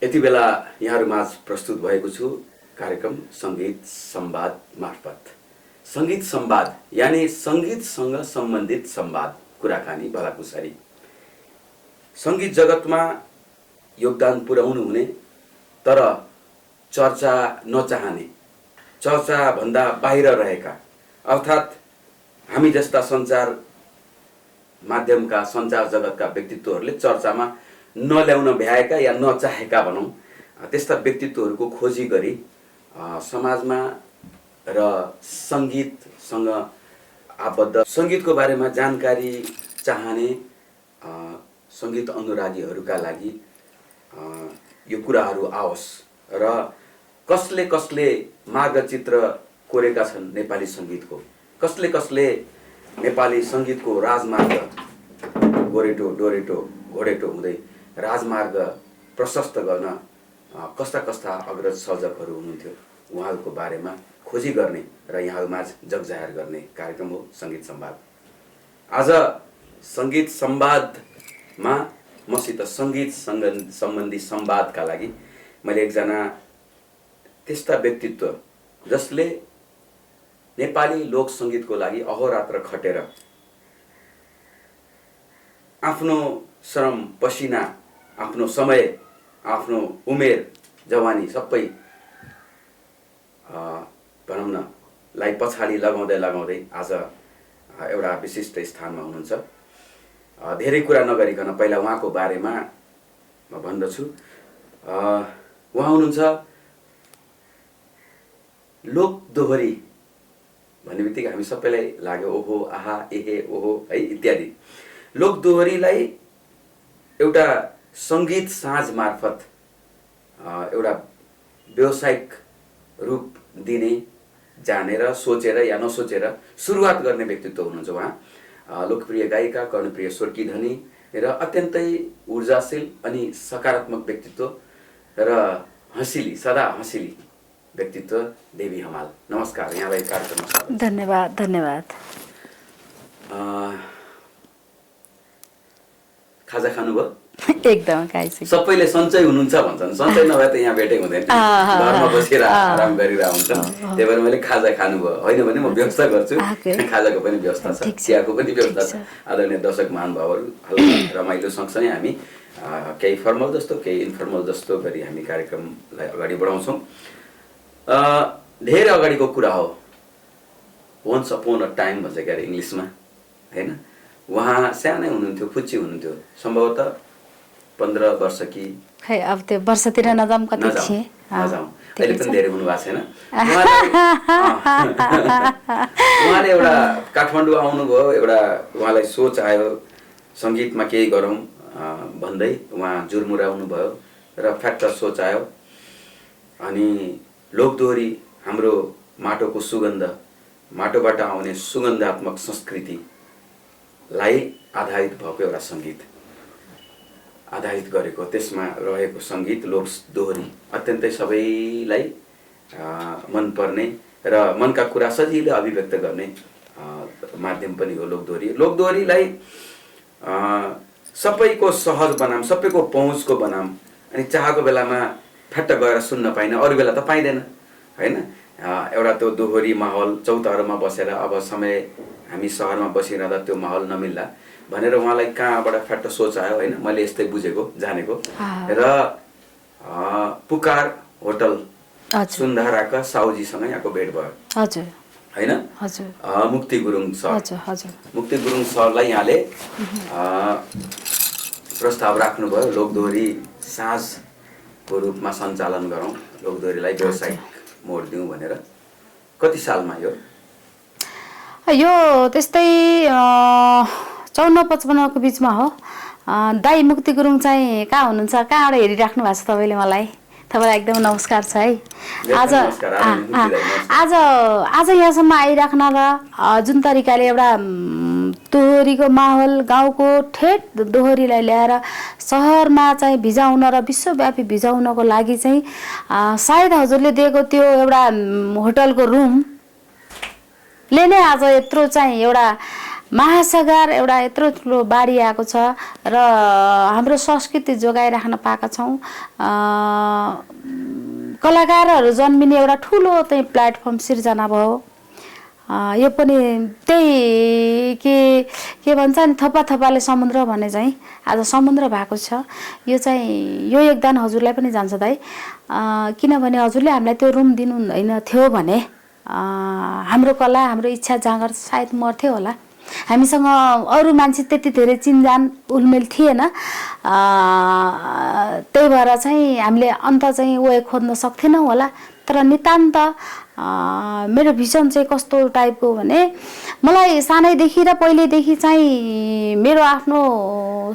यति बेला यहाँहरूमाझ प्रस्तुत भएको छु कार्यक्रम सङ्गीत संवाद मार्फत। सङ्गीत संवाद यानि सङ्गीतसँग सम्बन्धित संवाद, कुराकानी, भलाकुसारी। सङ्गीत जगतमा योगदान पुर्याउनु हुने तर चर्चा नचाहने, चर्चाभन्दा बाहिर रहेका, अर्थात् हामी जस्ता सञ्चार माध्यमका, सञ्चार जगतका व्यक्तित्वहरूले चर्चामा नल्याउन भ्याएका या नचाहेका भनौँ, त्यस्ता व्यक्तित्वहरूको खोजी गरी समाजमा र सङ्गीतसँग आबद्ध, सङ्गीतको बारेमा जानकारी चाहने सङ्गीत अनुरागीहरूका लागि यो कुराहरू आओस् र कसले कसले मार्गचित्र कोरेका छन् नेपाली सङ्गीतको, कसले कसले नेपाली सङ्गीतको राजमार्ग गोरेटो डोरेटो घोडेटो हुँदै राजमार्ग प्रशस्त गर्न कस्ता कस्ता अग्रज सर्जकहरू हुनुहुन्थ्यो, उहाँहरूको बारेमा खोजी गर्ने र यहाँहरूमाझ जगजाहेर गर्ने कार्यक्रम हो सङ्गीत संवाद। आज सङ्गीत संवादमा मसित सङ्गीतसँग सम्बन्धी संवादका लागि मैले एकजना त्यस्ता व्यक्तित्व जसले नेपाली लोक सङ्गीतको लागि अहोरात्र खटेर आफ्नो श्रम, पसिना, आफ्नो समय, आफ्नो उमेर, जवानी सबै भनौँ न लाई पछाडि लगाउँदै आज एउटा विशिष्ट स्थानमा हुनुहुन्छ। धेरै कुरा नगरिकन पहिला उहाँको बारेमा म भन्दछु। उहाँ हुनुहुन्छ लोक दोहोरी भन्ने बित्तिकै हामी सबैलाई लाग्यो ओहो, आहा, एहे, ओहो है इत्यादि। लोक दोहोरीलाई एउटा सङ्गीत साँझ मार्फत एउटा व्यावसायिक रूप दिने, जानेर, सोचेर या नसोचेर सुरुवात गर्ने व्यक्तित्व हुनुहुन्छ उहाँ। लोकप्रिय गायिका, कर्णप्रिय स्वरकी धनी र अत्यन्तै ऊर्जाशील अनि सकारात्मक व्यक्तित्व र हँसिली, सदा हँसिली व्यक्तित्व देवी हमाल। नमस्कार, यहाँलाई कार्यक्रममा स्वागत। धन्यवाद धन्यवाद। खाजा खानुभयो? एकदम खाइसकेँ। सबैले सन्चै हुनुहुन्छ भन्छन्, सन्चै नभए त यहाँ भेटै हुँदैन, घरमा बसेर आराम गरिरहेको हुन्छन्। त्यही भएर मैले खाजा खानुभयो, होइन भने म व्यवस्था गर्छु। खाजाको पनि व्यवस्था छ, चियाको पनि व्यवस्था छ। आदरणीय दर्शक महानुभावहरू, हल्का रमाइलो सँगसँगै हामी केही फर्मल जस्तो केही इन्फर्मल जस्तो गरी हामी कार्यक्रमलाई अगाडि बढाउँछौँ। धेरै अगाडिको कुरा हो, वन्स अपन अ टाइम भन्छ क्या अरे इङ्ग्लिसमा, होइन? उहाँ सानै हुनुहुन्थ्यो, फुच्ची हुनुहुन्थ्यो, सम्भवतः 15 वर्ष कि खै अब त्यो वर्षतिर नजाउँ, कति थिएँ नजाउँ, अहिले पनि धेरै हुनु भएको छैन। उहाँले एउटा काठमाडौँ आउनुभयो, एउटा उहाँलाई सोच आयो सङ्गीतमा केही गरौँ भन्दै उहाँ जुरमुरा आउनुभयो र फ्याक्ट सोच आयो। अनि लोकदोहोरी हाम्रो माटोको सुगन्ध, माटोबाट आउने सुगन्धात्मक संस्कृतिलाई आधारित भएको एउटा सङ्गीत आधारित गरेको, त्यसमा रहेको सङ्गीत लोक दोहोरी अत्यन्तै सबैलाई मनपर्ने र मनका कुरा सजिलै अभिव्यक्त गर्ने माध्यम पनि हो लोकदोहोरी। लोकदोहोरीलाई सबैको सहज बनाम, सबैको पहुँचको बनाम, अनि चाहेको बेलामा फ्याट्ट गएर सुन्न पाइन, अरू बेला त पाइँदैन, होइन? एउटा त्यो दोहोरी माहौल, चौतारोमा बसेर अब समय हामी सहरमा बसिरहँदा त्यो माहौल नमिल्ला भनेर उहाँलाई कहाँबाट फ्याट्ट सोच आयो, होइन? मैले यस्तै बुझेको, जानेको। र पुकार होटल सुन्धाराका साउजीसँग यहाँको भेट भयो, हजुर, होइन? मुक्ति गुरुङ सर, मुक्ति गुरुङ सरलाई यहाँले प्रस्ताव राख्नुभयो लोकदोहोरी साँझको रूपमा सञ्चालन गरौँ, लोकदोहोरीलाई व्यावसायिक मोड दिउँ भनेर। कति सालमा यो? यो त्यस्तै 54-55 को बिचमा हो। दाई मुक्ति गुरुङ चाहिँ कहाँ हुनुहुन्छ, कहाँबाट हेरिराख्नु भएको छ तपाईँले मलाई? तपाईँलाई एकदम नमस्कार छ है। आज यहाँसम्म आइराख्न र जुन तरिकाले एउटा दोहोरीको माहौल, गाउँको ठेट दोहोरीलाई ल्याएर सहरमा चाहिँ भिजाउन र विश्वव्यापी भिजाउनको लागि चाहिँ सायद हजुरले दिएको त्यो एउटा होटलको रुमले नै आज यत्रो चाहिँ एउटा महासागर एउटा यत्रो ठुलो बाढी आएको छ र हाम्रो संस्कृति जोगाइराख्न पाएका छौँ। कलाकारहरू जन्मिने एउटा ठुलो चाहिँ प्लेटफर्म सिर्जना भयो। यो पनि त्यही के भन्छ नि थप्पा थप्पाले समुद्र भने चाहिँ आज समुद्र भएको छ। यो चाहिँ यो योगदान हजुरलाई पनि जान्छ दाइ, किनभने हजुरले हामीलाई त्यो रुम दिनु हुँदैन थियो भने हाम्रो कला हाम्रो इच्छा जाँगर सायद मर्थ्यो होला। हामीसँग अरू मान्छे त्यति धेरै चिनजान उलमेल थिएन, त्यही भएर चाहिँ हामीले अन्त चाहिँ वे खोज्न सक्थेनौँ होला। तर नितान्त मेरो भिजन चाहिँ कस्तो टाइपको भने मलाई सानैदेखि र पहिल्यैदेखि चाहिँ मेरो आफ्नो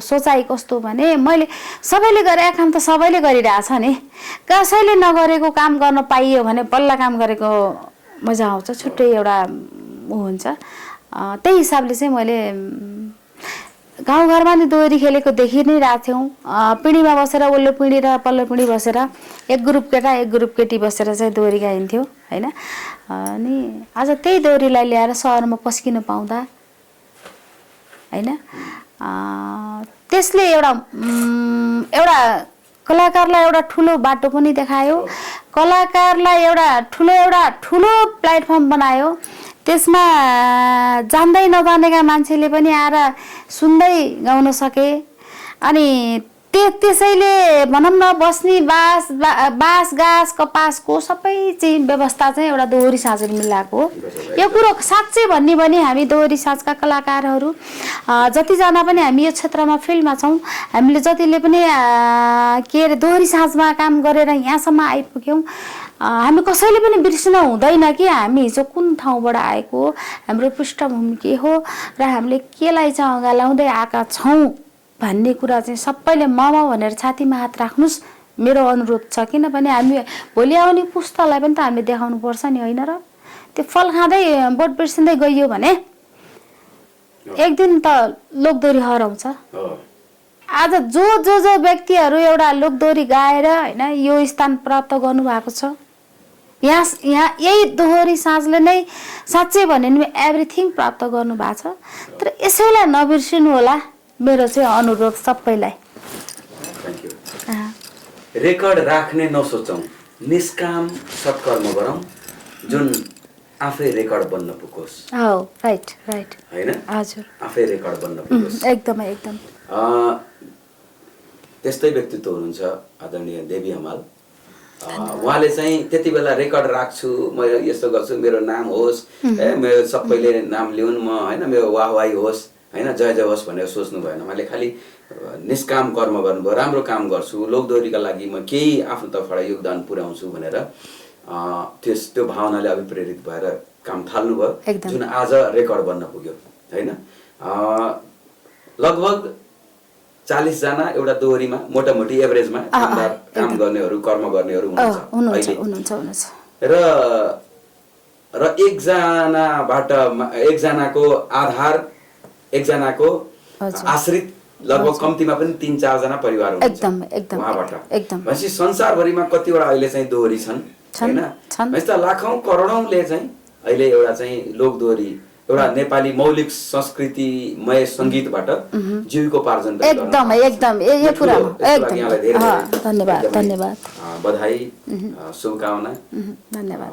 सोचाइ कस्तो भने मैले सबैले गरेको काम त सबैले गरिरहेछ नि, कसैले नगरेको काम गर्न पाइयो भने बल्ल काम गरेको मजा आउँछ, छुट्टै एउटा हुन्छ। त्यही हिसाबले चाहिँ मैले गाउँघरमा नि दोहोरी खेलेको देखि नै रहेको थियौँ। पिँढीमा बसेर वल्लो पिँढी र पल्लो पिँढी बसेर एक ग्रुप केटा एक ग्रुप केटी बसेर चाहिँ दोहोरी गाइन्थ्यो होइन। अनि आज त्यही दोहोरीलाई ल्याएर सहरमा पस्किन पाउँदा होइन त्यसले एउटा कलाकारलाई एउटा ठुलो बाटो पनि देखायो, कलाकारलाई एउटा ठुलो प्लेटफर्म बनायो। त्यसमा जान्दै नजानेका मान्छेले पनि आएर सुन्दै गाउन सके। अनि त्यसैले भनौँ न बस्ने बाँस गाँस कपासको सबै चाहिँ व्यवस्था चाहिँ एउटा दोहोरी साँझले मिलाएको हो। यो कुरो साँच्चै भन्ने भने हामी दोहोरी साँझका कलाकारहरू जतिजना पनि हामी यो क्षेत्रमा फिल्डमा छौँ, हामीले जतिले पनि के अरे दोहोरी साँझमा काम गरेर यहाँसम्म आइपुग्यौँ, हामी कसैले पनि बिर्सिनु हुँदैन कि हामी हिजो कुन ठाउँबाट आएको, हाम्रो पृष्ठभूमि के हो र हामीले केलाई चाहिँ अँगालाउँदै आएका छौँ भन्ने कुरा चाहिँ सबैले ममा भनेर छातीमा हात राख्नुहोस् मेरो अनुरोध छ। किनभने हामी भोलि आउने पुस्तालाई पनि त हामीले देखाउनु पर्छ नि होइन र। त्यो फल खाँदै बोट बिर्सिँदै गइयो भने एक दिन त लोकदोहोरी हराउँछ। आज जो व्यक्तिहरू एउटा लोकदोहोरी गाएर होइन यो स्थान प्राप्त गर्नुभएको छ, यहाँ यही दोहोरी साँझले नै साँच्चै भने नि एभ्रिथिङ प्राप्त गर्नुभएको छ। तर यसैलाई नबिर्सिनु होला मेरो चाहिँ अनुरोध सबैलाई। रेकर्ड राख्ने नसोचौँ, निष्काम सत्कर्म गरौँ जुन आफै रेकर्ड बन्न पुगोस्। राइट होइन हजुर, आफै रेकर्ड बन्न पुगोस्। एकदमै एकदम त्यस्तै व्यक्तित्व हुनुहुन्छ आदरणीय देवी हमाल। उहाँले चाहिँ त्यति बेला रेकर्ड राख्छु, म यस्तो गर्छु, मेरो नाम होस्, मेरो सबैले नाम लिउन्, म होइन मेरो वाहवाही होस् होइन जय जय होस् भनेर सोच्नु भएन। उहाँले खालि निष्काम कर्म गर्नुभयो, राम्रो काम गर्छु, लोकदोहोरीका लागि म केही आफ्नो तर्फबाट योगदान पुर्याउँछु भनेर त्यो भावनाले अभिप्रेरित भएर काम थाल्नुभयो, जुन आज रेकर्ड बन्न पुग्यो होइन। लगभग 40 जना एउटा दोहोरीमा मोटामोटी एभरेजमा काम गर्नेहरू कर्म गर्नेहरू हुनुहुन्छ र एकजनाको आधार एकजनाको आश्रित लगभग कम्तीमा पनि 3-4 जना परिवार हुनुहुन्छ उहाँबाट। भनेपछि संसारभरिमा कतिवटा अहिले चाहिँ दोहोरी छन् होइन। भनेपछि त लाखौं करोडौंले चाहिँ अहिले एउटा चाहिँ लोकदोहोरी एउटा नेपाली मौलिक संस्कृतिमय संगीतबाट जीविकोपार्जन एकदम यो कुरा धन्यवाद बधाई शुभकामना। धन्यवाद।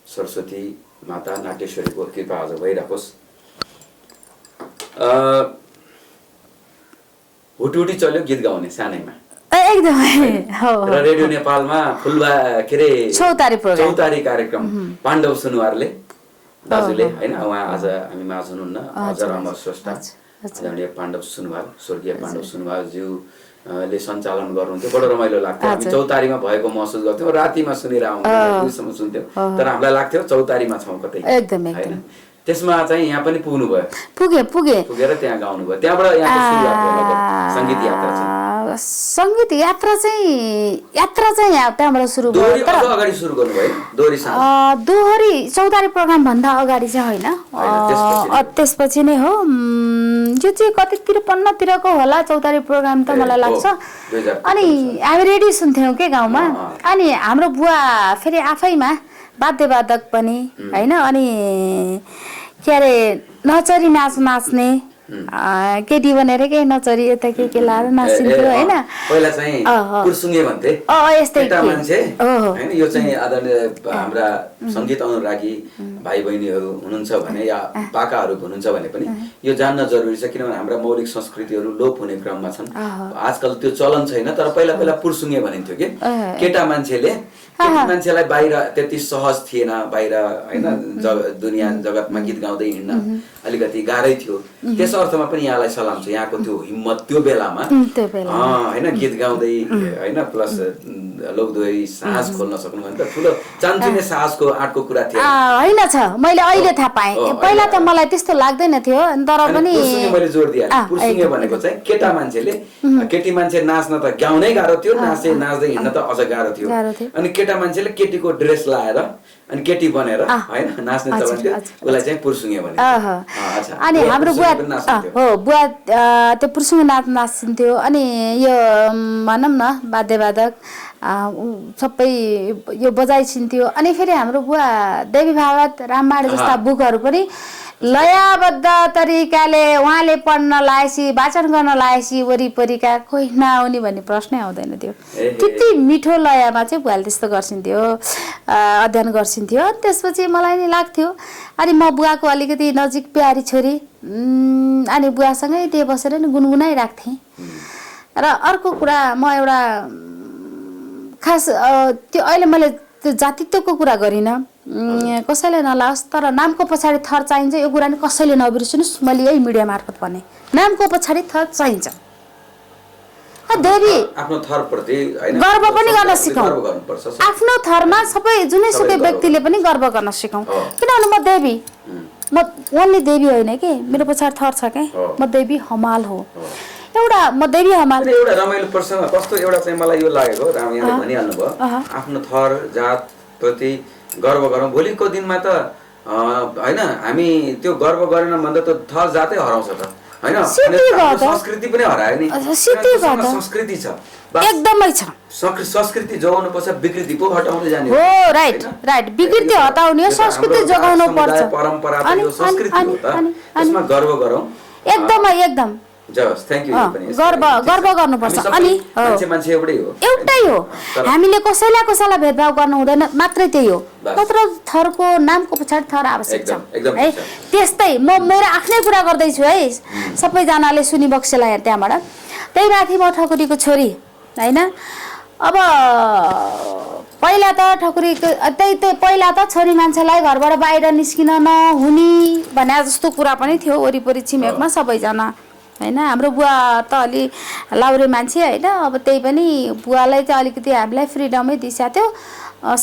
सरस्वती माता नाट्येश्वरीको कृपा आज भइराखोस्। हुटुटी चल्यो गीत गाउने सानैमा एकदमै र रेडियो नेपालमा फुलबा के रे चौतारी कार्यक्रम पाण्डव सुनुवारले दाजुले होइन उहाँ आज हामी माझ हुनुहुन्न, अजर अमर स्रष्टा आदरणीय पाण्डव सुनुवार, स्वर्गीय पाण्डव सुनुवार ज्यूले सञ्चालन गर्नुहुन्थ्यो। बडो रमाइलो लाग्थ्यो। हामी चौतारीमा भएको महसुस गर्थ्यौँ, रातिमा सुनेर आउँथ्यौँ, सुन्थ्यौँ, तर हामीलाई लाग्थ्यो चौतारीमा छौँ कतै होइन। त्यसमा चाहिँ यहाँ पनि पुगेर त्यहाँ गाउनु भयो। त्यहाँबाट यहाँको सुरुवात भयो संगीत यात्रा चाहिँ। संगीत यात्रा चाहिँ यहाँ त्यहाँबाट सुरु भयो। तर अगाडि सुरु गर्नुभयो दोहोरी चौतारी प्रोग्राम भन्दा अगाडि चाहिँ होइन, त्यसपछि नै हो। यो चाहिँ कतितिर 15तिरको होला चौतारी प्रोग्राम त मलाई लाग्छ। अनि हामी रेडियो सुन्थ्यौँ के गाउँमा। अनि हाम्रो बुवा फेरि आफैमा वाद्यवादक पनि होइन। अनि के अरे नचरी नाच्ने केटी भनेर केही नचरी यता के लाएर नाचिन्थ्यो होइन पहिला चाहिँ पुर्सुङ्गे भन्थे यस्तै केटा मान्छे हैन यो चाहिँ आदरणीय हाम्रा संगीत अनुरागी भाइ बहिनीहरू हुनुहुन्छ भने या पाकाहरू हुनुहुन्छ भने पनि यो जान्न जरुरी छ किनभने हाम्रा मौलिक संस्कृतिहरू लोप हुने क्रममा छन् आजकल त्यो चलन छैन तर पहिला पहिला पुर्सुङ्गे भनिन्थ्यो के केटा मान्छेलाई बाहिर त्यति सहज थिएन बाहिर हैन दुनिया जगतमा गीत गाउँदै हिँड्न अलिकति गाह्रै थियो त्यस अर्थमा पनि यहाँलाई सलाम छ यहाँको त्यो हिम्मत त्यो बेलामा हैन गीत गाउँदै हैन प्लस लोकदोही साहस खोल्न सक्नु भने त ठुलो चान्चुने साहसको आँटको कुरा थियो हैन छ मैले अहिले थाहा पाएँ पहिला त मलाई त्यस्तो लाग्दैन थियो तर पनि मैले जोड दिए पुर्सुङ्गे भनेको चाहिँ केटा मान्छेले केटी मान्छे नाच्न त गाउनै गाह्रो थियो नाच्दै हिँड्न त अझ गाह्रो थियो अनि केटा मान्छेले केटीको ड्रेस लाएर अनि केटी बनेर हैन नाच्ने चलन थियो उसलाई चाहिँ पुर्सुङ्गे भनिन्छ अनि हाम्रो बुवा त्यो पुर्सुङ्गे नाच्थ्यो अनि यो भनौँ न वाद्यवादक सबै यो बजाइसिन्थ्यो अनि फेरि हाम्रो बुवा देवी भागवत रामबाण जस्ता बुकहरू पनि लयबद्ध तरिकाले उहाँले पढ्न लाएपछि वाचन गर्न लाएपछि वरिपरिका कोही नआउने भन्ने प्रश्नै आउँदैन थियो त्यति मिठो लयमा चाहिँ बुवाले त्यस्तो गर्छिन्थ्यो अध्ययन गर्छिन्थ्यो त्यसपछि मलाई नि लाग्थ्यो अनि म बुवाको अलिकति नजिक प्यारी छोरी अनि बुवासँगै त्यही बसेर नि गुनगुनाइराख्थेँ र अर्को कुरा म एउटा खास त्यो अहिले मैले त्यो जातित्वको कुरा गरिनँ कसैले नलाओस् तर नामको पछाडि थर चाहिन्छ यो कुरा नि कसैले नबिर्सुनुहोस् मैले यही मिडिया मार्फत भने नामको पछाडि थर चाहिन्छ देवी आफ्नो थरप्रति गर्व पनि गर्न सिकाउँ आफ्नो थरमा सबै जुनैसुकै व्यक्तिले पनि गर्व गर्न सिकाउँ किनभने म देवी म ओन्ली देवी होइन कि मेरो पछाडि थर छ के म देवी हमाल हो एउटा म देवी हमाल एउटा रमाइलो प्रसङ्ग कस्तो एउटा चाहिँ मलाई यो लागेको राम यहाँले भनिहाल्नु भयो आफ्नो थर जात प्रति गर्व गरौँ भोलिको दिनमा त हैन हामी त्यो गर्व गरेन भन्दा त थर जातै हराउँछ त हैन संस्कृति पनि हरायो नि संस्कृति छ एकदमै छ संस्कृति जोगाउनु पर्छ विकृति पो हटाउँदै जाने हो राइट विकृति हटाउने हो संस्कृति जोगाउनु पर्छ परम्परा यो संस्कृति हो त त्यसमा गर्व गरौँ एकदम जस थ्यांक यू गर्व गर्नुपर्छ अनि मान्छे एउटै हो हामीले कसैलाई भेदभाव गर्नु हुँदैन मात्रै त्यही हो मात्र थरको नामको पछाडि थर आवश्यक छ है त्यस्तै म मेरो आफ्नै कुरा गर्दैछु है सबैजनाले सुनिबक्सेला त्यहाँबाट त्यही माथि म ठकुरीको छोरी हैन अब पहिला त ठकुरी त्यही पहिला त छोरी मान्छेलाई घरबाट बाहिर निस्किन नहुने भने जस्तो कुरा पनि थियो वरिपरि छिमेकमा सबैजना हैन हाम्रो बुवा त अलि लाउरे मान्छे हैन अब त्यही पनि बुवालाई चाहिँ अलिकति हामीलाई फ्रिडमै दिइसा थियो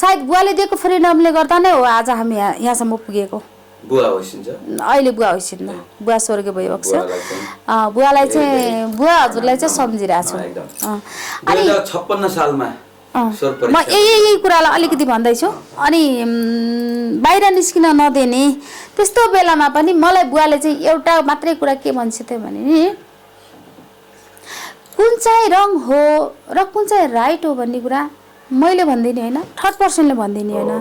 सायद बुवाले दिएको फ्रिडमले गर्दा नै हो आज हामी यहाँसम्म पुगेको बुवा होइसिन्छ अहिले बुवा होइसिन्न बुवा स्वर्ग भयो बुवालाई चाहिँ बुवा हजुरलाई चाहिँ सम्झिरहेको छु अनि 2056 सालमा म यही कुरालाई अलिकति भन्दैछु अनि बाहिर निस्किन नदिने त्यस्तो बेलामा पनि मलाई बुवाले चाहिँ एउटा मात्रै कुरा के भन्छ त भने नि कुन चाहिँ रङ हो र कुन चाहिँ राइट हो भन्ने कुरा मैले भन्दिनँ हैन थर्ड पर्सनले भन्दिनँ हैन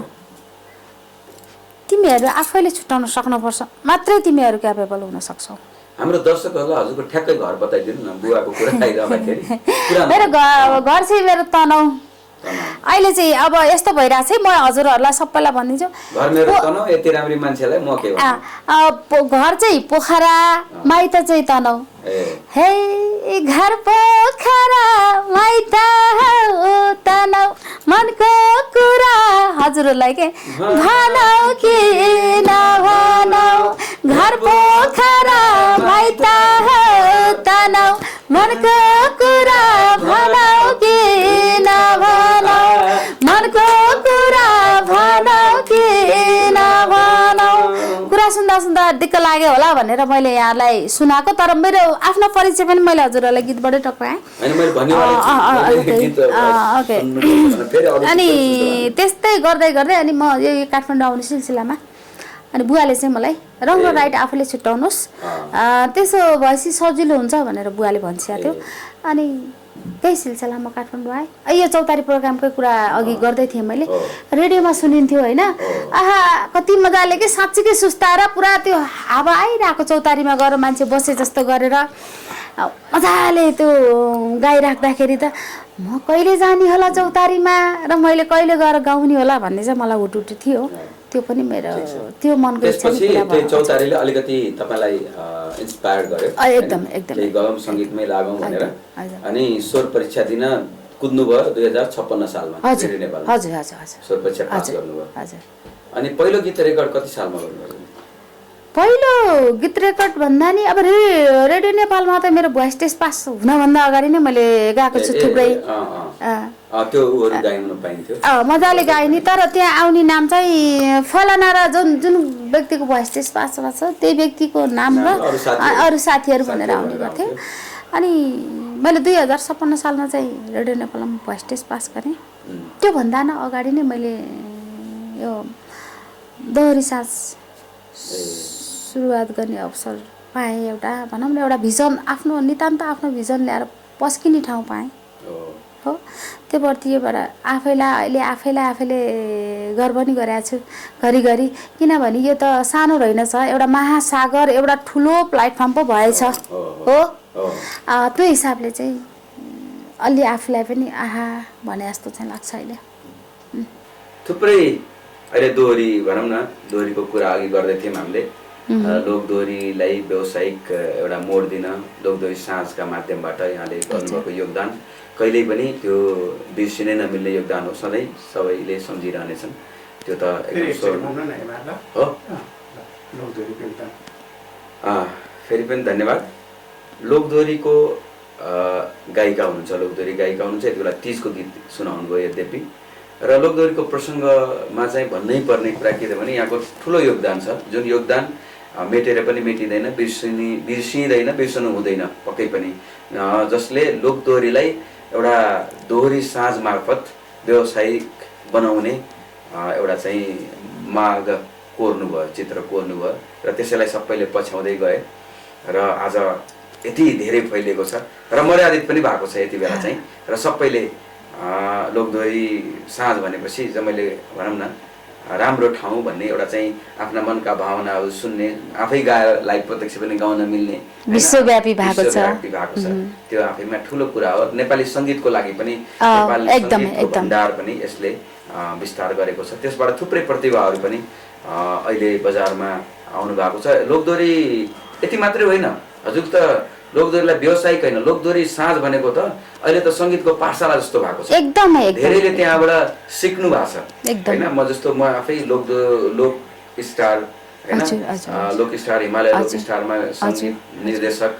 तिमीहरू आफैले छुटाउन सक्नुपर्छ मात्रै तिमीहरू क्यापेबल हुन सक्छौ हाम्रो दर्शकहरुलाई हजुरको ठ्याक्कै घर बताइदिनु न बुवाको कुरा आइरहँदाखेरि मेरो घर चाहिँ मेरो तनौ अहिले चाहिँ अब यस्तो भइरहेछ है म हजुरहरूलाई सबैलाई भनिदिन्छु घर मेरो तनौ यति राम्री मान्छेलाई म के भन्नु घर चाहिँ पोखरा माइत चाहिँ तनौ हे घर पोखरा माइत तनौ मनको कुरा हजुरहरूलाई के भनौ कि नभनौ घर पोखरा माइत तनौ मनको कुरा भनौ कि नभनौ मनको कुरा भनौ कि नभनौ कुरा सुन्दा दिक्क लाग्यो होला भनेर मैले यहाँलाई सुनाएको तर मेरो आफ्नो परिचय पनि मैले हजुरहरूलाई गीतबाटै टक्राएँ अनि त्यस्तै गर्दै गर्दै अनि म यो काठमाडौँ आउने सिलसिलामा अनि बुवाले चाहिँ मलाई रङ र राइट आफूले छुट्याउनुहोस् त्यसो भएपछि सजिलो हुन्छ भनेर बुवाले भनिसकेको थियो अनि त्यही सिलसिलामा काठमाडौँ आएँ यो चौतारी प्रोग्रामकै कुरा अघि गर्दै थिएँ मैले रेडियोमा सुनिन्थ्यो होइन आहा कति मजाले के साँच्चीकै सुस्ताएर पुरा त्यो हावा आइरहेको चौतारीमा गएर मान्छे बसे जस्तो गरेर मजाले त्यो गाइराख्दाखेरि त म कहिले जाने होला चौतारीमा र मैले कहिले गएर गाउने होला भन्ने चाहिँ मलाई हुटुटी थियो त्यो पनि मेरो त्यो मनको इच्छा त्यसपछि त्यो चौतारीले अलिकति तपाईलाई इन्स्पायर गर्यो एकदम एकदम त्यही गगम संगीतमै लागौं भनेर अनि स्वर परीक्षा दिन कुद्नु भयो 2056 सालमा हजुर नेपालमा हजुर हजुर हजुर स्वर परीक्षा पास गर्नुभयो हजुर अनि पहिलो गीत रेकर्ड कति सालमा गर्नुभयो पहिलो गीत रेकर्ड भन्दा नि अब रेडियो नेपालमा त मेरो भोइस टेस्ट पास हुनभन्दा अगाडि नै मैले गाएको छु थुप्रै त्यो उहरू गाउन पाइन्थ्यो मजाले गाएँ नि तर त्यहाँ आउने नाम चाहिँ फलाना र जुन व्यक्तिको भोइस टेस्ट पास भएको छ त्यही व्यक्तिको नाम र अरू साथीहरू भनेर आउने गर्थ्यो अनि मैले 2056 सालमा चाहिँ रेडियो नेपालमा भोइस टेस्ट पास गरेँ त्योभन्दा न अगाडि नै मैले यो दोहोरी साज सुरुवात गर्ने अवसर पाएँ एउटा भनौँ न एउटा भिजन आफ्नो नितान्त आफ्नो भिजन ल्याएर पस्किने ठाउँ पाएँ हो त्यो प्रतिबाट आफैले गर्व पनि गरेको छु घरिघरि किनभने यो त सानो रहेनछ एउटा महासागर एउटा ठुलो प्लेटफर्म पो भएछ हो त्यो हिसाबले चाहिँ अलि आफूलाई पनि आहा भने जस्तो चाहिँ लाग्छ अहिले थुप्रै अहिले दोहोरी भनौँ न दोहोरीको कुरा अघि गर्दै थियौँ हामीले लोकदोहोरीलाई व्यावसायिक एउटा मोड दिन लोकदोहोरी साँझका माध्यमबाट यहाँले गर्नुभएको योगदान कहिल्यै पनि त्यो बिर्सिनै नमिल्ने योगदान हो सधैँ सबैले सम्झिरहनेछन् त्यो त हो फेरि पनि धन्यवाद लोकदोहोरीको गायिका हुनुहुन्छ लोकदोहोरी गायिका हुनुहुन्छ यति बेला तीजको गीत सुनाउनु भयो यद्यपि र लोकदोहोरीको प्रसङ्गमा चाहिँ भन्नै पर्ने कुरा के छ भने यहाँको ठुलो योगदान छ जुन योगदान मेटेर पनि मेटिँदैन बिर्सिँदैन बिर्सनु हुँदैन पक्कै पनि जसले लोकदोहोरीलाई एउटा दोहोरी साँझ मार्फत व्यावसायिक बनाउने एउटा चाहिँ मार्ग कोर्नुभयो चित्र कोर्नुभयो र त्यसैलाई सबैले पछ्याउँदै गए र आज यति धेरै फैलिएको छ र मर्यादित पनि भएको छ यति बेला चाहिँ र सबैले लोकदोहोरी साँझ भनेपछि चाहिँ मैले भनौँ न राम्रो ठाउँ भन्ने एउटा चाहिँ आफ्ना मनका भावनाहरू सुन्ने आफै गाएर लाइभ प्रत्यक्ष पनि गाउन मिल्ने विश्वव्यापी भएको छ त्यो आफैमा ठुलो कुरा हो नेपाली सङ्गीतको लागि पनि नेपाली सङ्गीतको भण्डार पनि यसले विस्तार गरेको छ त्यसबाट थुप्रै प्रतिभाहरू पनि अहिले बजारमा आउनु भएको छ लोकदोहोरी यति मात्रै होइन हजुर त लोकदोहोरीलाई व्यावसायिक होइन लोकदोहोरी साँझ भनेको त अहिले त सङ्गीतको पाठशाला जस्तो भएको छ एकदमै धेरैले त्यहाँबाट सिक्नु भएको छ होइन म जस्तो म आफै लोक स्टार होइन लोक स्टार हिमालय लोक स्टारमा सङ्गीत निर्देशक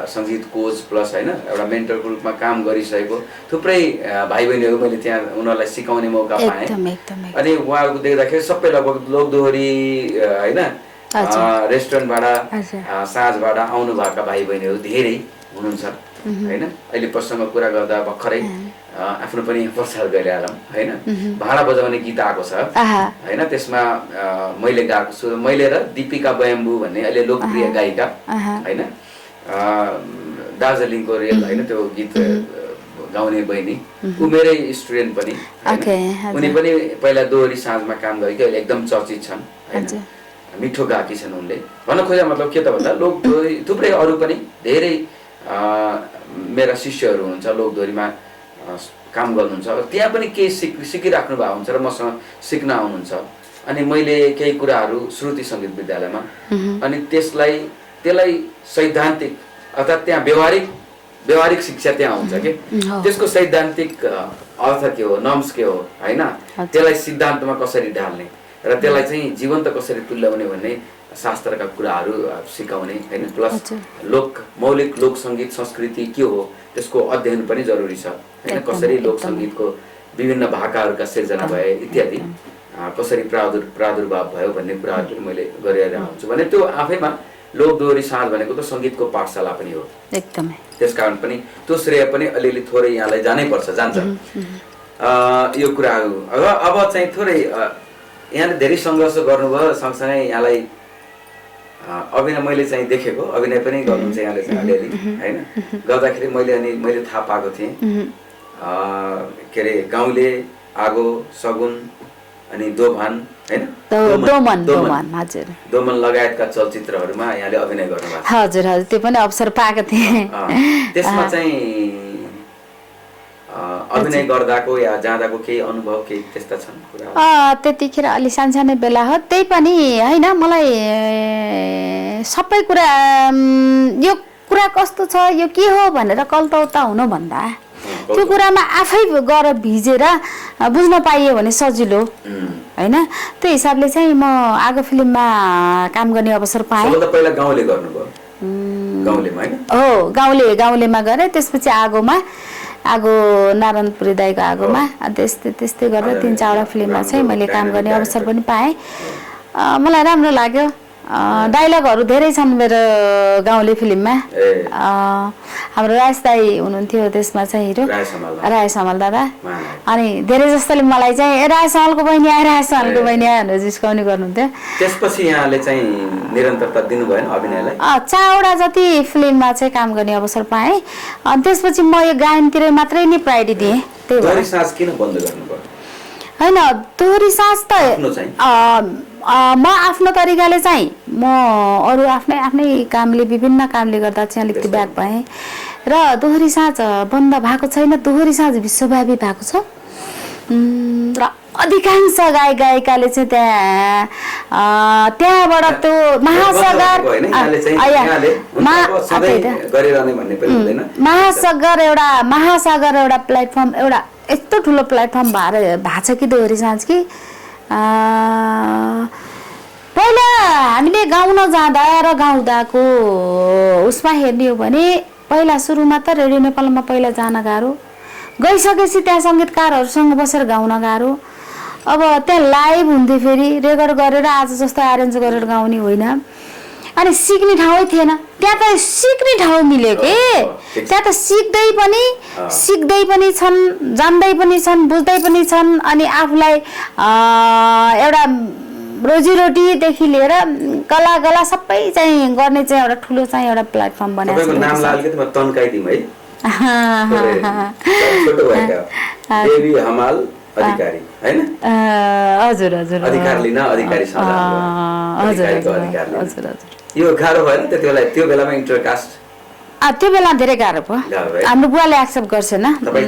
सङ्गीत कोच प्लस होइन एउटा मेन्टरको रूपमा काम गरिसकेको थुप्रै भाइ बहिनीहरू मैले त्यहाँ उनीहरूलाई सिकाउने मौका पाएँ अनि उहाँहरूको देख्दाखेरि सबै लगभग लोकदोहोरी होइन रेस्टुरेन्टबाट साँझबाट आउनु भएका भाइ बहिनीहरू धेरै हुनुहुन्छ होइन अहिले प्रसङ्ग कुरा गर्दा भर्खरै आफ्नो पनि प्रचार गरिहालौँ होइन भाडा बजाउने गीत आएको छ होइन त्यसमा मैले गाएको छु मैले र दीपिका बयाम्बु भन्ने अहिले लोकप्रिय गायिका होइन दार्जिलिङको रेल होइन त्यो गीत गाउने बहिनी ऊ मेरै स्टुडेन्ट पनि उनी पनि पहिला दोहोरी साँझमा काम गरेको अहिले एकदम चर्चित छन् होइन मिठो गाएकी छन् उनले भन्न खोजा मतलब के त भन्दा लोकदोहोरी थुप्रै अरू पनि धेरै मेरा शिष्यहरू हुनुहुन्छ लोकदोहोरीमा काम गर्नुहुन्छ त्यहाँ पनि केही सिकिराख्नु भएको हुन्छ र मसँग सिक्न आउनुहुन्छ अनि मैले केही कुराहरू श्रुति सङ्गीत विद्यालयमा अनि त्यसलाई सैद्धान्तिक अर्थात् त्यहाँ व्यवहारिक शिक्षा त्यहाँ हुन्छ कि त्यसको सैद्धान्तिक अर्थ के हो नर्म्स के हो होइन त्यसलाई सिद्धान्तमा कसरी ढाल्ने र त्यसलाई चाहिँ जीवन्त कसरी तुल्याउने भन्ने शास्त्रका कुराहरू सिकाउने होइन प्लस मौलिक लोक सङ्गीत संस्कृति के हो त्यसको अध्ययन पनि जरुरी छ होइन कसरी लोक सङ्गीतको विभिन्न भाकाहरूका सिर्जना भए इत्यादि कसरी प्रादुर्भाव भयो भन्ने कुराहरू पनि मैले गरिरहेको हुन्छु भने त्यो आफैमा लोकदोहोरी साँझ भनेको त सङ्गीतको पाठशाला पनि हो एकदमै त्यसकारण पनि त्यो श्रेय पनि अलिअलि थोरै यहाँलाई जानै पर्छ जान्छ यो कुराहरू अब चाहिँ थोरै यहाँले धेरै सङ्घर्ष गर्नुभयो सँगसँगै यहाँलाई अभिनय मैले चाहिँ देखेको अभिनय पनि गर्नुहुन्छ यहाँले चाहिँ अलिअलि होइन गर्दाखेरि मैले थाहा पाएको थिएँ के अरे गाउँले आगो सगुन अनि दोभान होइन दोमन लगायतका चलचित्रहरूमा यहाँले अभिनय गर्नुभएको छ हजुर हजुर त्यो पनि अवसर पाएको थिएँ त्यसमा चाहिँ अभिनय गर्दाको या जाँदाको केही अनुभव केही त्यस्ता छन् कुरा त्यतिखेर अलि सानसानो बेला हो त्यही पनि होइन मलाई सबै कुरा यो कुरा कस्तो छ यो के हो भनेर कल्तौता हुनुभन्दा त्यो कुरामा आफै गएर भिजेर बुझ्न पाइयो भने सजिलो होइन त्यो हिसाबले चाहिँ म आगो फिल्ममा काम गर्ने अवसर पाएँ पहिला गाउँले गर्नुभयो गाउँलेमा हैन हो गाउँलेमा गरेँ त्यसपछि आगो नारायणपुरी दाइको आगोमा त्यस्तै गरेर 3-4 वटा फिल्ममा चाहिँ मैले काम गर्ने अवसर पनि पाएँ मलाई राम्रो लाग्यो डायलगहरू धेरै छन् मेरो गाउँले फिल्ममा हाम्रो राज दाई हुनुहुन्थ्यो त्यसमा चाहिँ हिरो राय समाल दादा अनि धेरै जस्तोले मलाई चाहिँ राय समालको बहिनी आएर राय समालको बहिनी आयो भनेर जिस्काउने गर्नुहुन्थ्यो त्यसपछि यहाँले चाहिँ निरन्तरता दिनु भएन अभिनयलाई 4 वटा जति फिल्ममा चाहिँ काम गर्ने अवसर पाएँ अनि त्यसपछि म यो गायनतिर मात्रै नै प्रायोरिटी दिएँ त्यही भएर सास किन बन्द गर्नुभयो हैन दोहोरी सास त म आफ्नो तरिकाले चाहिँ म अरू आफ्नै कामले विभिन्न कामले गर्दा चाहिँ अलिकति ब्याक भएँ र दोहोरी साँझ बन्द भएको छैन दोहोरी साँझ विश्वव्यापी भएको छ र अधिकांश गायिकाले चाहिँ त्यहाँबाट त्यो महासागर एउटा प्लेटफर्म एउटा यस्तो ठुलो प्लेटफर्म भएको छ कि दोहोरी साँझ कि पहिला हामीले गाउन जाँदा र गाउँदाको उसमा हेर्ने हो भने पहिला सुरुमा त रेडियो नेपालमा पहिला जान गाह्रो गइसकेपछि त्यहाँ सङ्गीतकारहरूसँग बसेर गाउन गाह्रो अब त्यहाँ लाइभ हुन्थ्यो फेरि रेकर्ड गरेर आज जस्तो एरेन्ज गरेर गाउने होइन अनि सिक्ने ठाउँै थिएन त्यहाँ त सिक्ने ठाउँ मिल्यो के त्यहाँ त सिक्दै पनि छन् जान्दै पनि छन् बुझ्दै पनि छन् अनि आफूलाई एउटा रोजीरोटीदेखि लिएर कला सबै चाहिँ गर्ने चाहिँ एउटा ठुलो चाहिँ एउटा प्लेटफर्म बनाएको छ नाम अलिकति म तन्काइदिम है छोटो भएका देवी हमाल अधिकारी हैन हजुर अधिकार लिन अधिकारी सदा हजुर यो गाह्रो भएन त्यो बेलामा इन्टरकास्ट त्यो बेला धेरै गाह्रो भयो हाम्रो बुवाले एक्सेप्ट गर्छेन तपाई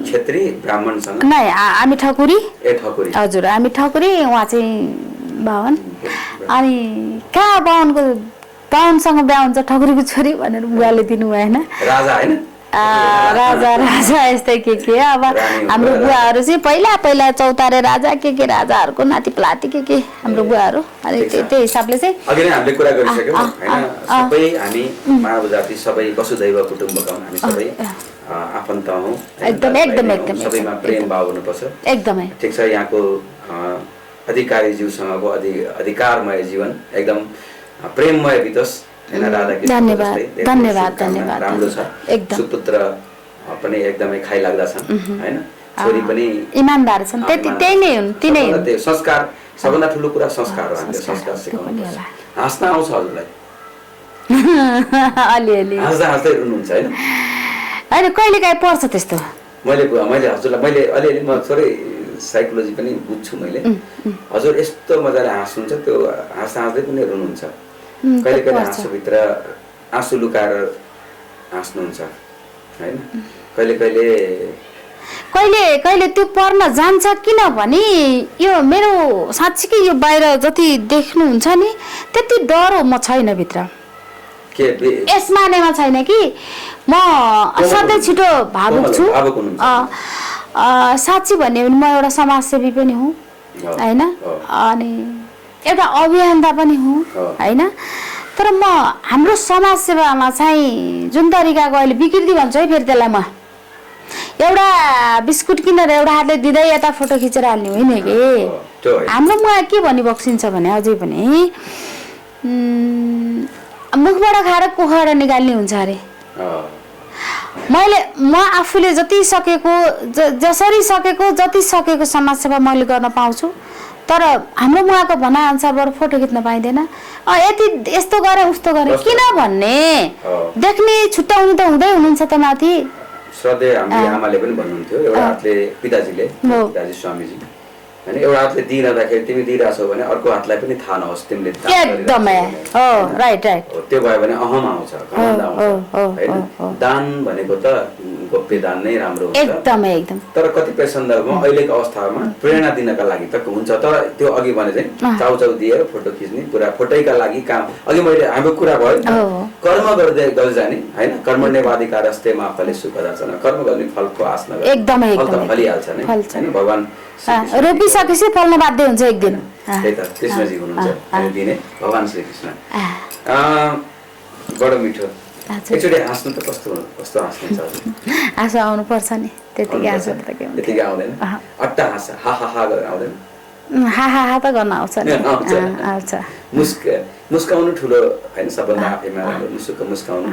क्षेत्री ब्राह्मणसँग नै हामी ठकुरी ठकुरी हजुर हामी ठकुरी उहाँ चाहिँ बाहुन अनि कहाँ बाहुनसँग बिहा हुन्छ ठकुरीको छोरी भनेर बुवाले दिनु भएन राजा हैन राजा यस्तै के अब हाम्रो बुवाहरू चाहिँ पहिला चौतारे राजा के राजाहरूको नाति प्लाती के हाम्रो बुवाहरू अनि त्यही हिसाबले चाहिँ अघि नै हामीले कुरा गरिसक्यौं हैन सबै हामी मानव जाति सबै वसुधैव कुटुम्बकम हामी सबै आफन्त हौं एकदम सबैमा प्रेम भाव हुनुपर्छ एकदमै ठीक छ यहाँको अधिकारी जीवसँगको अधिकारमय जीवन एकदम प्रेममय बितोस् धन्यवाद राम्रो छ सुपुत्र पनि एकदमै खाइ लाग्दा छन् हैन छोरी पनि इमानदार छन् त्यही नै हुन् तिनै त्यो संस्कार सबभन्दा ठुलो कुरा संस्कार हो हामीले संस्कार सिकाउनु हाँस्न आउँछ हजुरलाई अलिअलि हाँस्दै रुनुहुन्छ हैन कहिले काहीँ पर्छ त्यस्तो मैले हजुरलाई मैले अलिअलि म थोरै साइकोलोजी पनि बुझ्छु मैले हजुर यस्तो मजाले हाँस्नुहुन्छ त्यो हाँस्दै पनि रुनुहुन्छ कहिले आँसुभित्र आँसु लुकाएर हाँस्नुहुन्छ हैन कहिले त्यो पर्न जान्छ किनभने यो मेरो साँच्चीकै यो बाहिर जति देख्नुहुन्छ नि त्यति डर म छैन भित्र यस मानेमा छैन कि म असाध्यै छिटो भावुक छु साँच्ची भन्यो भने म एउटा समाजसेवी पनि हुँ हैन अनि एउटा अभियन्ता पनि हुँ हैन तर म हाम्रो समाज सेवामा चाहिँ जुन तरिकाको अहिले विकृति भन्छ है फेरि त्यसलाई म एउटा बिस्कुट किनेर एउटा हातले दिँदै यता फोटो खिचेर हाल्ने होइन कि हाम्रो म के भनी बक्सिन्छ भने अझै पनि मुखबाट खाएर कुखबाट निकाल्ने हुन्छ अरे म आफूले जति सकेको समाजसेवा मैले गर्न पाउँछु तर हाम्रो उहाँको भनाइअनुसारबाट फोटो खिच्न पाइँदैन यति यस्तो गरे उस्तो गरे किन भन्ने देख्ने छुट्याउनु त हुँदै हुनुहुन्छ त माथि श्रद्धेय हाम्रो आमाले पनि भन्नुहुन्थ्यो एउटा हातले पिताजी स्वामीजी हैन एउटा हातले दिइरहँदाखेरि तिमी दिइरहेछौ भने अर्को हातलाई पनि थाहा नहोस् तिमीले एकदमै हो राइट त्यो भयो भने अहम आउँछ घमण्ड आउँछ हैन दान भनेको त गोप्य दान नै राम्रो हुन्छ एकदम तर कतिपय सन्दर्भमा अहिलेको अवस्थामा प्रेरणा दिनका लागि त हुन्छ तर त्यो अघि भने चाहिँ चाउचाउ दिएर फोटो खिच्ने पुरा फोटोका लागि काम अघि मैले हाम्रो कुरा भयो कर्म गर्दै जाने हैन कर्मण्यवाधिकारस्ते मा फलेषु कदाचन कर्म गर्ने फलको आश नगर एकदमै फल त फलिहाल्छ नै हैन भगवान रोपिसकेपछि फल्न बाध्य हुन्छ एक दिन त्यही त कृष्णजी हुनुहुन्छ अनि दिने भगवान श्री कृष्ण बडो मिठो एकचोटि हाँस्नु त कस्तो हाँस्नु छ हाँसो आउनु पर्छ नि त्यतिकै हाँसो त के हुन्छ त्यतिकै आउँदैन अट्टा हाँस हा हा हा गरेर आउँदैन हा त गर्न आउँछ नि आउँछ मुस्काउनु ठुलो हैन सबभन्दा आफैमा मुस्काउनु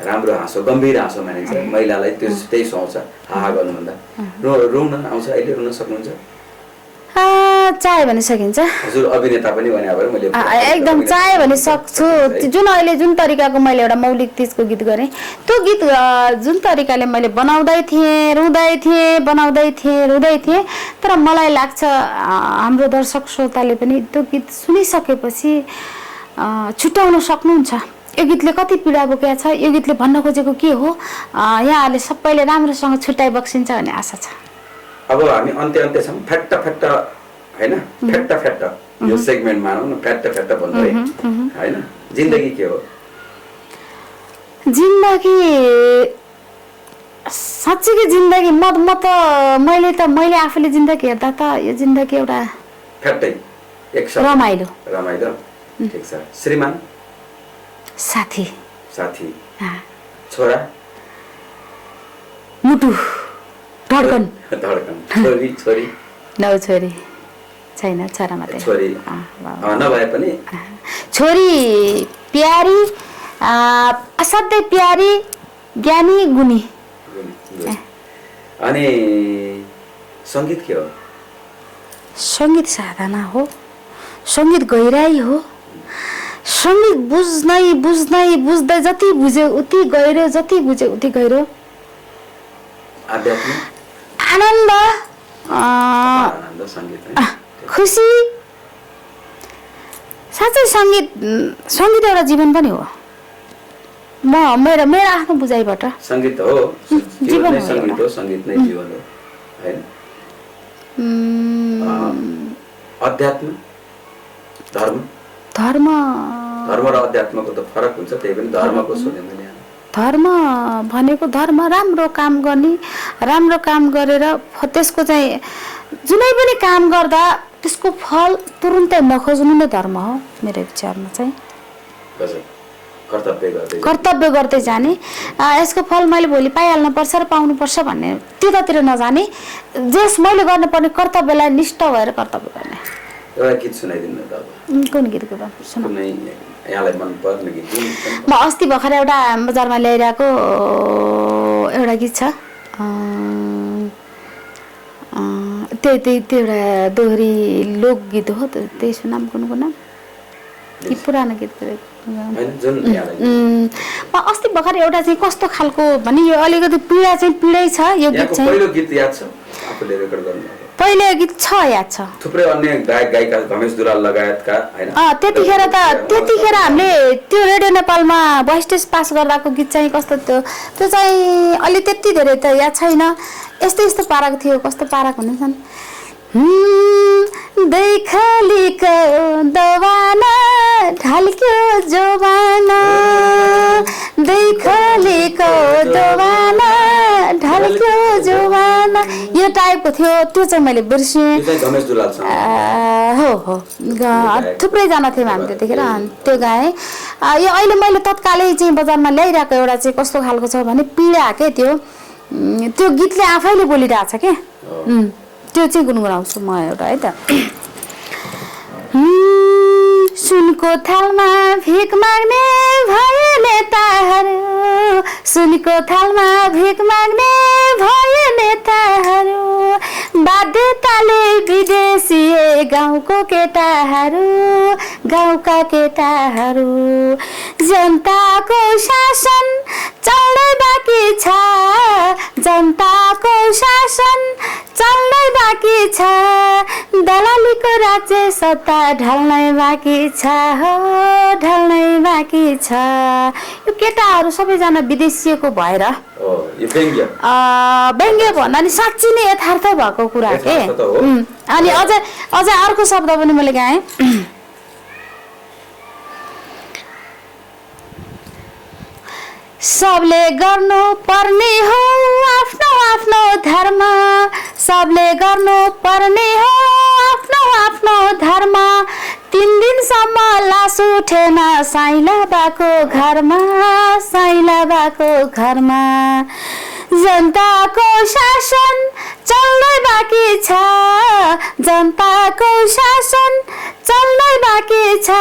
राम्रो हाँसो गम्भीर हाँसो मानिन्छ महिलालाई त्यही सुहाउँछ हा गर्नुभन्दा रुन आउँछ अहिले रुन सक्नुहुन्छ चाहे भने सकिन्छ हजुर अभिनेता पनि भने अब मैले एकदम चाहे भने सक्छु जुन तरिकाको मैले एउटा मौलिक तीजको गीत गरेँ त्यो गीत जुन तरिकाले मैले बनाउँदै थिएँ रुँदै थिएँ तर मलाई लाग्छ हाम्रो दर्शक श्रोताले पनि त्यो गीत सुनिसकेपछि छुट्याउन सक्नुहुन्छ यो गीतले कति पीडा बोकेको छ यो गीतले भन्न खोजेको के हो यहाँहरूले सबैले राम्रोसँग छुट्याइ बक्सिन्छ भन्ने आशा छ अब हामी अन्त्यसम्म फ्याट्ट हैन फ्याट्ट यो सेगमेन्टमा आउँ न फ्याट्ट भन्दै हैन जिन्दगी के हो जिन्दगी साँच्चै जिन्दगी मैले आफूले जिन्दगी हेर्दा त यो जिन्दगी एउटा फ्याट्टै एक रमाइलो ठीक छ श्रीमान साथी छोरा मुटु धड्कन छोरी नौ छोरी छैन छोरा मात्रै छोरी नभए पनि छोरी प्यारी असाध्यै प्यारी ज्ञानी गुणी अनि संगीत के हो संगीत साधना हो संगीत गहिराई हो संगीत बुझ्दै जति बुझ्यो उति गहिरो जति बुझ्यो उति गहिरो आनन्द संगीत खुसी साँच्चै संगीत एउटा जीवन पनि हो मेरो आफ्नो बुझाइबाट संगीत हो जीवन संगीत हो संगीत नै जीवन हो हैन अध्यात्म धर्म र अध्यात्मको त फरक हुन्छ त्यही पनि धर्मको सोधे मैले धर्म भनेको राम्रो काम गर्ने राम्रो काम गरेर त्यसको चाहिँ जुनै पनि काम गर्दा त्यसको फल तुरुन्तै नखोज्नु नै धर्म हो मेरो विचारमा चाहिँ कर्तव्य गर्दै जाने यसको फल मैले भोलि पाइहाल्नु पर्छ र पाउनु पर्छ भन्ने त्यतातिर नजाने जस मैले गर्नुपर्ने कर्तव्यलाई निष्ठ भएर कर्तव्य गर्ने एउटा गीत सुनाइदिनु त कुन गीतको बात सुनाउ यहाँलाई मन पर्ने गीत म अस्ति भर्खर एउटा बजारमा ल्याइरहेको एउटा गीत छ त्यही एउटा दोहोरी लोकगीत हो त्यही सुनाम कुनको नाम कि पुरानो गीत अस्ति भर्खर एउटा चाहिँ कस्तो खालको भने यो अलिकति पीडै छ यो गीत चाहिँ पहिलो गीत याद छ आफूले रेकर्ड गर्नु पहिलो गीत छ याद छ थुप्रै अन्य गायक गायिका गणेश दुलाल लगायतका हैन त्यतिखेर हामीले त्यो रेडियो नेपालमा भोइस पास गर्दाको गीत चाहिँ कस्तो त्यो चाहिँ अलि त्यति धेरै त याद छैन यस्तो पाराको थियो कस्तो पाराको हुन्छन् देखलिको दवाना ढल्क्यो जवाना देखलिको दवाना ढल्क्यो जवाना यो टाइपको थियो त्यो चाहिँ मैले बिर्सेँ हो थुप्रै जना थियौँ हामी त्यतिखेर त्यो गाएँ यो अहिले मैले तत्कालै चाहिँ बजारमा ल्याइरहेको एउटा चाहिँ कस्तो खालको छ भने पीडा के त्यो गीतले आफैले बोलिरहेको छ क्या त्यो चाहिँ गुनगुनाउँछु म एउटा है त सुनको थालमा भिख माग्ने भयो नेताहरू सुनको थालमा भिख माग्ने भयो नेताहरू बाध्यताले विदेशिए गाउँको केटाहरू गाउँका केटाहरू जनताको शासन चल्दै बाँकी छ जनताको शासन चल्दै बाँकी छ दलालीको राज्य सत्ता ढल्नै बाँकी छ हो ढल्नै बाँकी छ। यो केटाहरू सबैजना विदेशिएको भएर व्यङ्ग्य भन्दा नि साँच्ची नै यथार्थ भएको कुरा के। अनि अझै अर्को शब्द पनि मैले गाएँ सबले गर्नु पर्ने हो आफ्नो आफ्नो धर्म सबले गर्नु पर्ने हो आफ्नो आफ्नो धर्म 3 दिनसम्म लास उठेन साइला बाको घरमा साइला बाको घरमा जनताको शासन चल्दै बाँकी छ जनताको शासन चल्दै बाँकी छ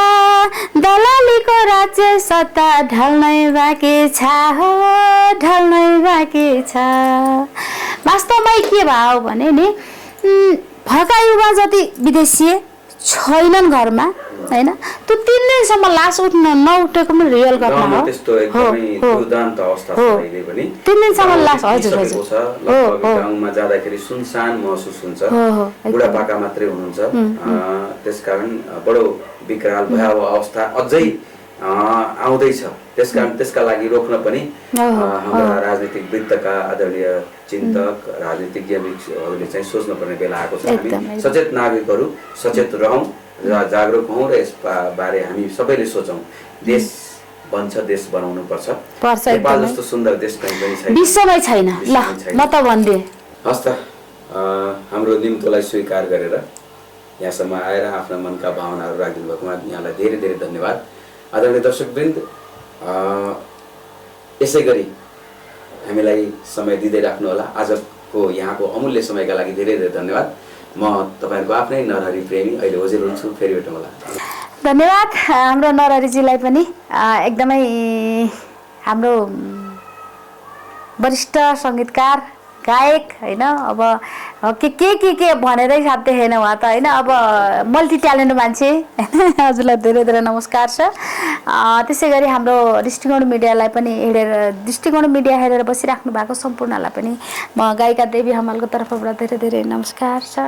दलालीको राज्य सत्ता ढल्नै बाँकी छ हो ढल्नै बाँकी छ। वास्तवमै के भयो भने नि भएका युवा जति विदेशी छैनन् घरमा हैन त्यो 3 दिनसम्म लास उठ्न नउठेको पनि रियल घटना हो। त्यस्तो एकदमै दुर्दान्त अवस्था छ अहिले पनि 3 दिनसम्म लास हजुर गाउँमा जाँदाखेरि सुनसान महसुस हुन्छ बुढापाका मात्रै हुनुहुन्छ त्यसकारण बडो विकराल भयावह अवस्था अझै आउँदैछ। त्यसकारण त्यसका लागि रोक्न पनि हाम्रा राजनीतिक वृत्तका आदरणीय चिन्तक राजनीतिज्ञहरूले चाहिँ सोच्न पर्ने बेला आएको छ। हामी सचेत नागरिकहरू सचेत रहौं र जागरुक हौं र यस बारे हामी सबैले सोचौं देश बन्छ देश बनाउनु पर्छ। नेपाल जस्तो सुन्दर देश कहीँ पनि छैन विश्वमै छैन ल म त भन्दिए। हस् त हाम्रो निम्तोलाई स्वीकार गरेर यहाँसम्म आएर आफ्ना मनका भावनाहरू राखिदिनु भएकोमा यहाँलाई धेरै धेरै धन्यवाद। आदरणीय दर्शकवृन्द यसै गरी हामीलाई समय दिँदै राख्नु होला। आजको यहाँको अमूल्य समयका लागि धेरै धेरै धन्यवाद। म तपाईहरुको आफ्नै नरहरी प्रेमी अहिले ओजेल हुन्छु फेरि भेटौँ होला। धन्यवाद हाम्रो नरहरीजीलाई पनि एकदमै हाम्रो वरिष्ठ संगीतकार गायक हैन अब के भनेरै साध्य छैन उहाँ त हैन अब मल्टी ट्यालेन्ट मान्छे हजुरलाई धेरै धेरै नमस्कार छ। त्यसैगरी हाम्रो दृष्टिकोण मिडियालाई पनि हेरेर दृष्टिकोण मिडिया हेरेर बसिराख्नु भएको सम्पूर्णलाई पनि म गायिका देवी हमालको तर्फबाट धेरै धेरै नमस्कार छ।